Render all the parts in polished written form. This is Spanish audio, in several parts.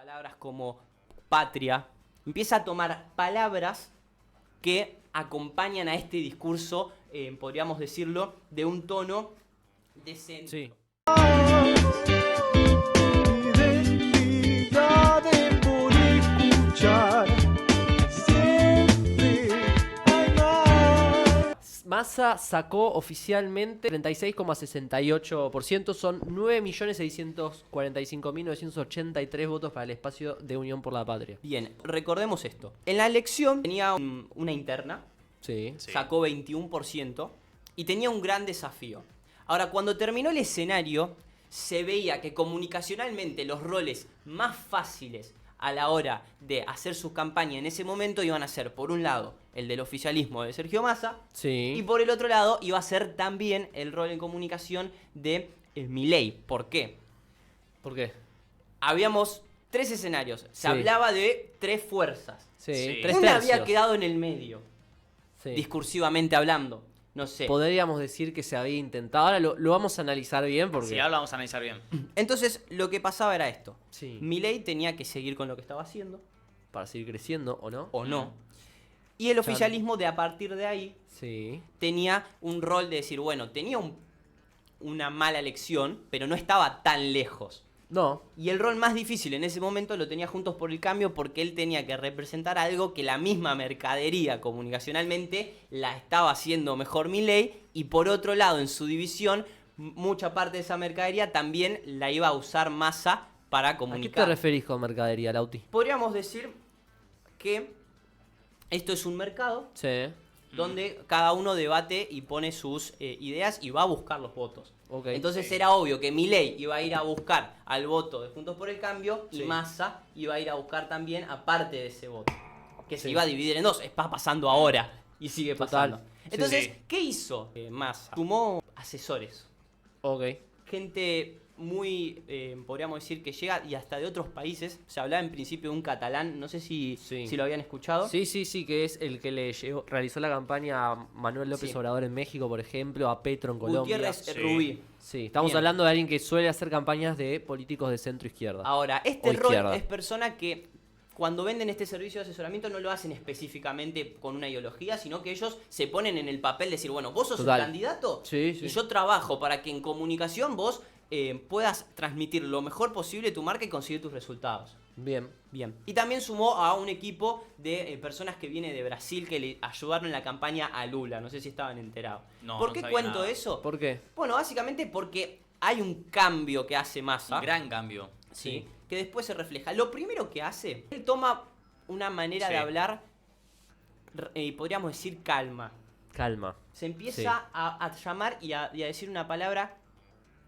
palabras como patria, empieza a tomar palabras que acompañan a este discurso, podríamos decirlo, de un tono de centro. Sí. Identidades por escuchar, siempre hay más. Massa sacó oficialmente 36,68%, son 9.645.983 votos para el espacio de Unión por la Patria. Bien, recordemos esto. En la elección tenía una interna, Sí. sacó 21% y tenía un gran desafío. Ahora, cuando terminó el escenario, se veía que comunicacionalmente los roles más fáciles a la hora de hacer su campaña en ese momento iban a ser, por un lado, el del oficialismo de Sergio Massa, Sí. y por el otro lado iba a ser también el rol en comunicación de Milei. ¿Por qué? ¿Por qué? Habíamos tres escenarios. Se Sí. hablaba de tres fuerzas. Sí. Sí. 3 Una tercios. había quedado en el medio, Sí. discursivamente hablando. No sé. Podríamos decir que se había intentado. Ahora lo vamos a analizar bien porque... Sí, ahora lo vamos a analizar bien. Entonces, lo que pasaba era esto. Sí. Milei tenía que seguir con lo que estaba haciendo, Para seguir creciendo, ¿o no? o no. Y el oficialismo, de a partir de ahí, Sí. tenía un rol de decir, bueno, tenía una mala elección, pero no estaba tan lejos. No. Y el rol más difícil en ese momento lo tenía Juntos por el Cambio, porque él tenía que representar algo que la misma mercadería comunicacionalmente la estaba haciendo mejor Milei, y por otro lado, en su división, mucha parte de esa mercadería también la iba a usar Massa para ¿A qué te comunicar. referís con mercadería, Lauti? Podríamos decir que esto es un mercado Sí. donde cada uno debate y pone sus ideas y va a buscar los votos. Ok. Entonces era obvio que Milei iba a ir a buscar al voto de Juntos por el Cambio, Sí. y Massa iba a ir a buscar también aparte de ese voto, que se Sí. iba a dividir en dos. Está pasando ahora y sigue Total. pasando. Sí. Entonces, Sí. ¿qué hizo Massa? Sumó asesores, Ok. gente muy, podríamos decir, que llega y hasta de otros países. Se hablaba en principio de un catalán, no sé si Sí. lo habían escuchado. Sí, que es el que realizó la campaña a Manuel López Sí. Obrador en México, por ejemplo, a Petro en Colombia. Gutiérrez Sí. Rubí. Sí, estamos Bien. hablando de alguien que suele hacer campañas de políticos de centro izquierda. Ahora, este O rol izquierda. es persona que cuando venden este servicio de asesoramiento no lo hacen específicamente con una ideología, sino que ellos se ponen en el papel de decir, bueno, vos sos Total. el candidato Sí, sí. y yo trabajo para que en comunicación vos puedas transmitir lo mejor posible tu marca y conseguir tus resultados. Bien. Bien. Y también sumó a un equipo de personas que viene de Brasil que le ayudaron en la campaña a Lula. No sé si estaban enterados. No, ¿Por no qué sabía cuento nada. eso? ¿Por qué? Bueno, básicamente porque hay un cambio que hace Massa. Un gran cambio. Sí, que después se refleja. Lo primero que hace, él toma una manera Sí. de hablar, podríamos decir calma. Calma. Se empieza a llamar y a decir una palabra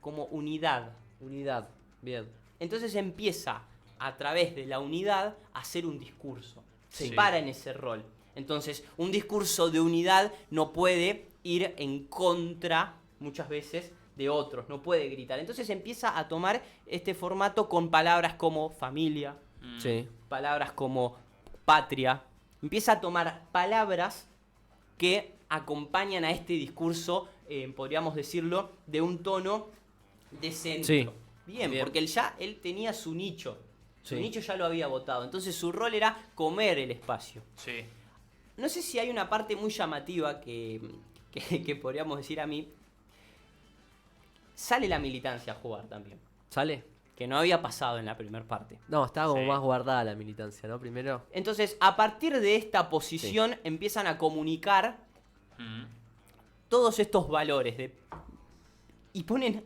como unidad. Unidad. Bien. Entonces empieza, a través de la unidad, a hacer un discurso. Se Sí. para en ese rol. Entonces, un discurso de unidad no puede ir en contra, muchas veces, de otros. No puede gritar. Entonces empieza a tomar este formato con palabras como familia, Sí. palabras como patria. Empieza a tomar palabras que acompañan a este discurso, podríamos decirlo, de un tono de centro. Sí. Bien, Bien. porque él tenía su nicho. Su Sí. nicho ya lo había votado. Entonces su rol era comer el espacio. Sí. No sé si hay una parte muy llamativa que podríamos decir a mí. Sale la militancia a jugar también. ¿Sale? Que no había pasado en la primera parte. No, estaba como Sí. más guardada la militancia, ¿no? Primero. Entonces, a partir de esta posición, empiezan a comunicar Mm. todos estos valores y ponen,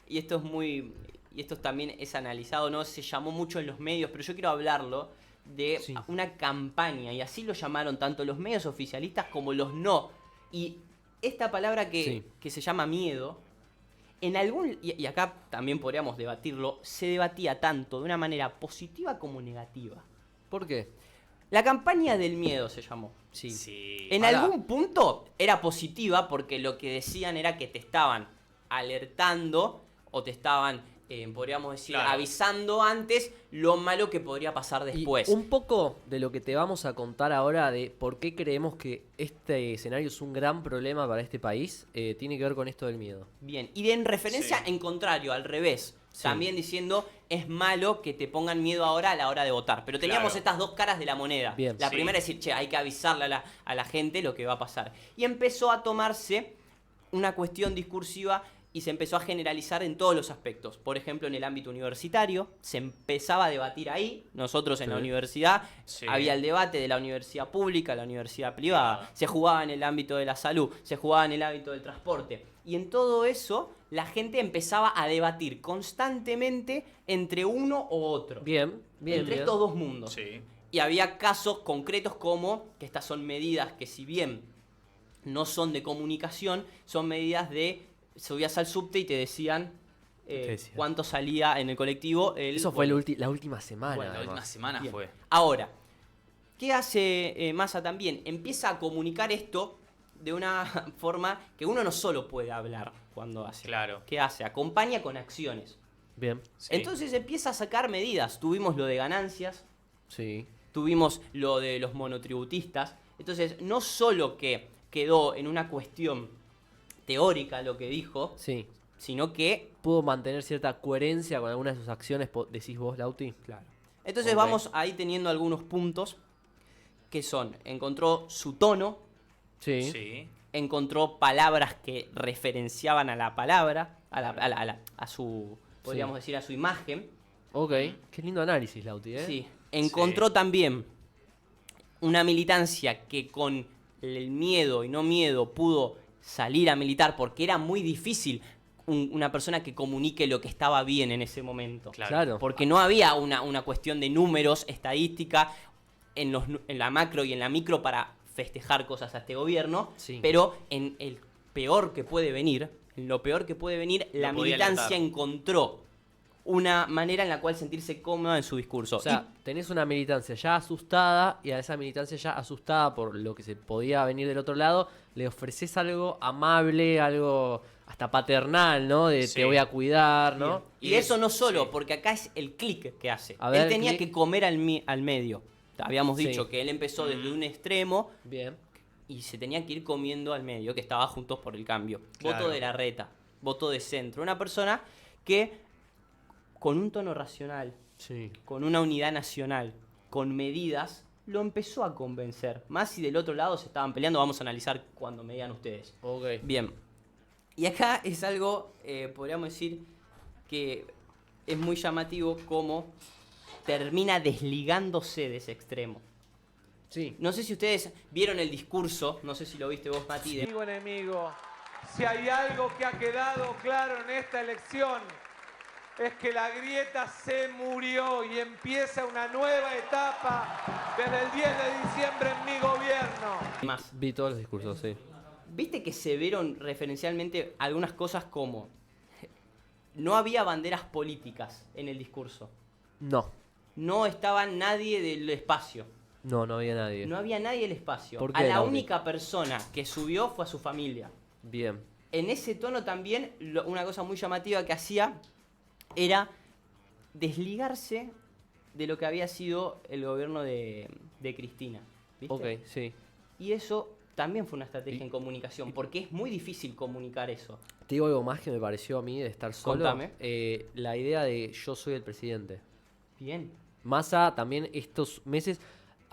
y esto es muy, y esto también es analizado, no se llamó mucho en los medios, pero yo quiero hablarlo de Sí. una campaña, y así lo llamaron tanto los medios oficialistas como los no. Y esta palabra Sí. que se llama miedo, en algún, y acá también podríamos debatirlo, se debatía tanto de una manera positiva como negativa. ¿Por qué? La campaña del miedo se llamó. Sí. Sí. En Ahora- algún punto era positiva porque lo que decían era que te estaban alertando o te estaban, podríamos decir, Claro. avisando antes lo malo que podría pasar Y después. un poco de lo que te vamos a contar ahora de por qué creemos que este escenario es un gran problema para este país, tiene que ver con esto del miedo. Bien, y en referencia Sí. en contrario, al revés, Sí. también diciendo es malo que te pongan miedo ahora a la hora de votar. Pero teníamos Claro. estas dos caras de la moneda. Bien. La Sí. primera es decir, che, hay que avisarle a la gente lo que va a pasar. Y empezó a tomarse una cuestión discursiva y se empezó a generalizar en todos los aspectos. Por ejemplo, en el ámbito universitario, se empezaba a debatir ahí. Nosotros en la Sí. universidad Sí. había el debate de la universidad pública, la universidad privada. Claro. Se jugaba en el ámbito de la salud, se jugaba en el ámbito del transporte. Y en todo eso, la gente empezaba a debatir constantemente entre uno u otro. Bien, bien. entre bien. estos dos mundos. Sí. Y había casos concretos como que estas son medidas que si bien no son de comunicación, son medidas de subías al subte y te decían ¿Qué decían? cuánto salía en el colectivo. Eso fue la última semana. Bueno, La última además. semana Bien. fue. Ahora, ¿qué hace Massa también? Empieza a comunicar esto de una forma que uno no solo puede hablar cuando hace. Claro. ¿Qué hace? Acompaña con acciones. Bien, Sí. Entonces empieza a sacar medidas. Tuvimos lo de ganancias, sí. tuvimos lo de los monotributistas. Entonces, no solo que quedó en una cuestión teórica lo que dijo, Sí. sino que... ¿Pudo mantener cierta coherencia con algunas de sus acciones, decís vos, Lauti? Claro. Entonces Ok. vamos ahí teniendo algunos puntos que son, encontró su tono, Sí. Sí. encontró palabras que referenciaban a la palabra, a su, podríamos decir, a su imagen. Ok. Qué lindo análisis, Lauti, ¿eh? Sí. Encontró también una militancia que con el miedo y no miedo pudo salir a militar porque era muy difícil una persona que comunique lo que estaba bien en ese momento. Claro. Porque no había una cuestión de números, estadística, en la macro y en la micro para festejar cosas a este gobierno, Sí. pero en el peor que puede venir, en lo peor que puede venir, Lo la podía militancia alentar. encontró una manera en la cual sentirse cómoda en su discurso. O sea, tenés una militancia ya asustada y a esa militancia ya asustada por lo que se podía venir del otro lado, le ofreces algo amable, algo hasta paternal, ¿no? De Sí. te voy a cuidar, ¿no? Y eso no solo, sí. porque acá es el clic que hace. A ver, Él tenía clic. que comer al medio. Habíamos Sí. dicho que él empezó desde un extremo Bien. y se tenía que ir comiendo al medio, que estaba Juntos por el Cambio. Claro. Voto de la reta, voto de centro. Una persona que con un tono racional, Sí. con una unidad nacional, con medidas, lo empezó a convencer. Más si del otro lado se estaban peleando, vamos a analizar cuando me digan ustedes. Ok. Bien. Y acá es algo, podríamos decir, que es muy llamativo como termina desligándose de ese extremo. Sí. No sé si ustedes vieron el discurso, no sé si lo viste vos, Mati, de Amigo enemigo, si hay algo que ha quedado claro en esta elección, es que la grieta se murió y empieza una nueva etapa desde el 10 de diciembre en mi gobierno. más. Vi todos los discursos, sí. Viste que se vieron referencialmente algunas cosas como no había banderas políticas en el discurso. No. No estaba nadie del espacio. No, no había nadie. No había nadie del espacio. ¿Por A qué, la Lauti? única persona que subió fue a su familia. Bien. En ese tono también, una cosa muy llamativa que hacía era desligarse de lo que había sido el gobierno de Cristina. ¿Viste? Ok, sí. Y eso también fue una estrategia Y- en comunicación, porque es muy difícil comunicar eso. Te digo algo más que me pareció a mí de estar solo. Contame. La idea de yo soy el presidente. Bien. Massa también estos meses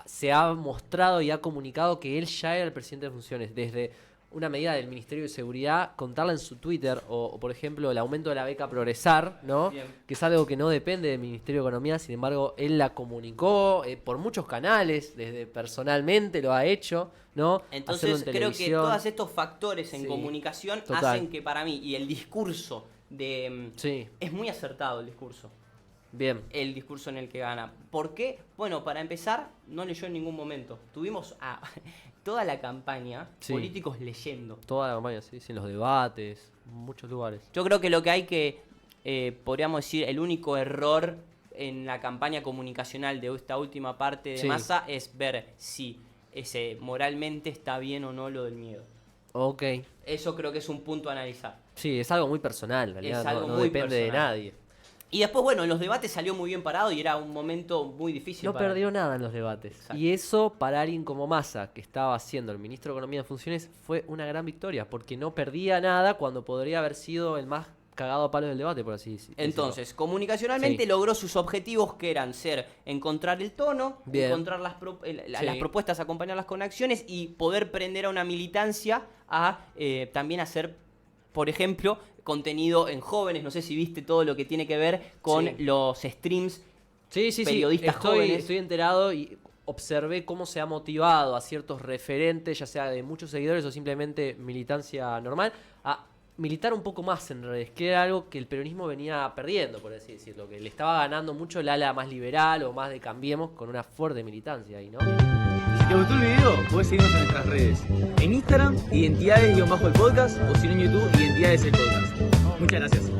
se ha mostrado y ha comunicado que él ya era el presidente de funciones. Desde una medida del Ministerio de Seguridad, contarla en su Twitter, o por ejemplo el aumento de la beca Progresar, ¿no? Bien. Que es algo que no depende del Ministerio de Economía, sin embargo, él la comunicó por muchos canales, desde personalmente lo ha hecho, ¿no? Hacerlo Entonces en creo que televisión. todos estos factores en Sí, comunicación total. hacen que para mí, y el discurso de... Sí, Es muy acertado el discurso. bien. El discurso en el que gana. ¿Por qué? Bueno, para empezar, no leyó en ningún momento. Tuvimos a toda la campaña Sí. políticos leyendo. Toda la campaña, sí, en los debates, en muchos lugares. Yo creo que lo que hay que, podríamos decir, el único error en la campaña comunicacional de esta última parte de Sí. Massa es ver si ese moralmente está bien o no lo del miedo. Ok. Eso creo que es un punto a analizar. Sí, es algo muy personal, en realidad, Es no- algo no, muy depende de personal. nadie. Y después, bueno, en los debates salió muy bien parado y era un momento muy difícil. No para él. perdió nada en los debates. Exacto. Y eso, para alguien como Massa, que estaba siendo el ministro de Economía en funciones, fue una gran victoria, porque no perdía nada cuando podría haber sido el más cagado a palos del debate, por así decirlo. Entonces, comunicacionalmente Sí. logró sus objetivos, que eran encontrar el tono, Bien. encontrar las Sí. propuestas, acompañarlas con acciones y poder prender a una militancia a también hacer, por ejemplo, contenido en jóvenes. No sé si viste todo lo que tiene que ver con Sí. los streams. Sí, periodistas jóvenes. Estoy enterado y observé cómo se ha motivado a ciertos referentes, ya sea de muchos seguidores o simplemente militancia normal, a militar un poco más en redes, que era algo que el peronismo venía perdiendo, por así decirlo, que le estaba ganando mucho el ala más liberal o más de Cambiemos con una fuerte militancia ahí, ¿no? Si te gustó el video, puedes seguirnos en nuestras redes. En Instagram, identidades-el podcast, o si no en YouTube, identidades el podcast. Muchas gracias.